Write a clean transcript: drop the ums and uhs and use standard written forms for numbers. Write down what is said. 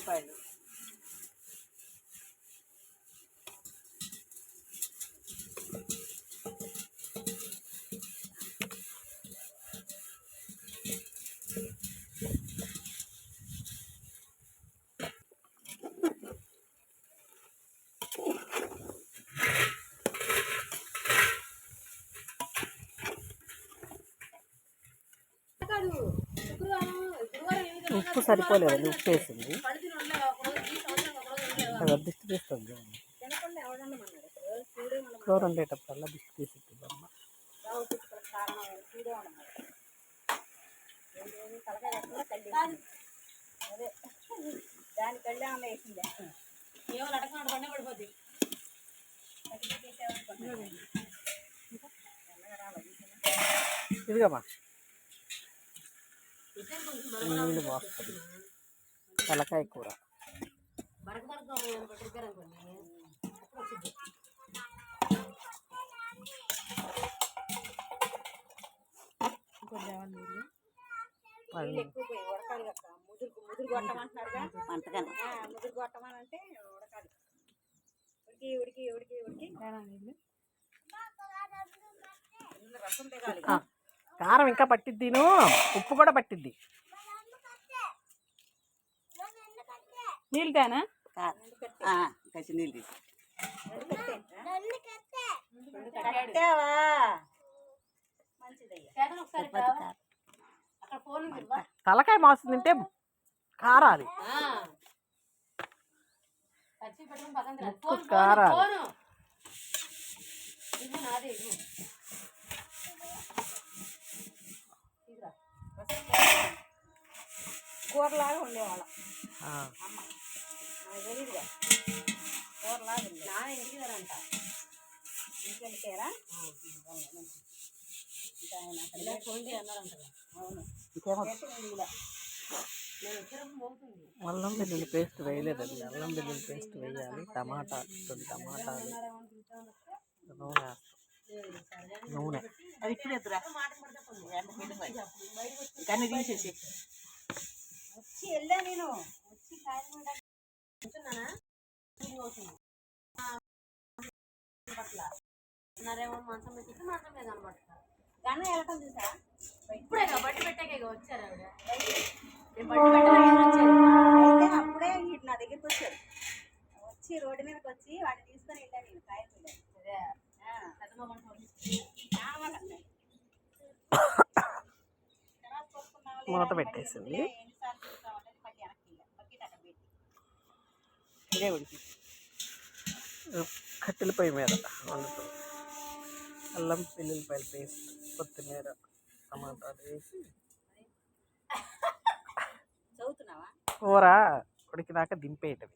ఉల్లిపాయలు ఉప్పు సరిపోలేదు, ఉప్పు వేసింది. దిష్టి తీస్తుంది కూర వండేటప్పుడల్లా దిష్టి తీసిద్ది అమ్మ. దాని కళ్ళే అన్న వేసిందే ఏమో అడగకుండా బండ పడిపోద్ది. ఇదిగమ్మా నీళ్ళు పోస్తుంది. తలకాయ కూర ముదురు కొట్టమంటున్నారుగా పంటగానే ముదురు కొట్టమని అంటే ఉడకాలి. ఉడికి ఉడికి ఉడికి ఉడికి రసం దిగాలి. కారం ఇంకా పట్టిద్ది, ఉప్పు కూడా పట్టిద్ది. నీళ్ళు తేనా కచ్చి నీళ్ళు తీసి తలకాయ మాసం తింటే కారాలి, కారాలి. కూరలాగా ఉండేవాళ్ళం అమ్మ తెలీదుగా కూరలాగా ఉంది. నాన్న ఇంటికి ఇంటికి వెళ్ళిపోయారా? అల్లం వెల్లుల్లి పేస్ట్ వేయలేదండి. అల్లం వెల్లుల్లి పేస్ట్ వేయాలి. టమాటాలు నూనె అది ఇప్పుడు ఎదురా కానీ తీసేసి వచ్చి వెళ్ళా నేను వచ్చి మంచం పెట్టి మంచం మీద అనబడతా గన్న వెళ్ళటం చూసా. ఇప్పుడే బట్టి పెట్టాక వచ్చారు ఆవిడ. అయితే అప్పుడే నా దగ్గరికి వచ్చారు. వచ్చి రోడ్డు మీదకి వచ్చి వాటిని తీసుకొని వెళ్ళాను నేను కాయలు. మూత పెట్టేసింది. కట్టెల పొయ్యి మీద వండుతుంది. అల్లం వెల్లుల్లిపాయల పేస్ట్, కొత్తిమీర, టమాటాలు వేసి కూర ఉడికినాక దింపేయటం.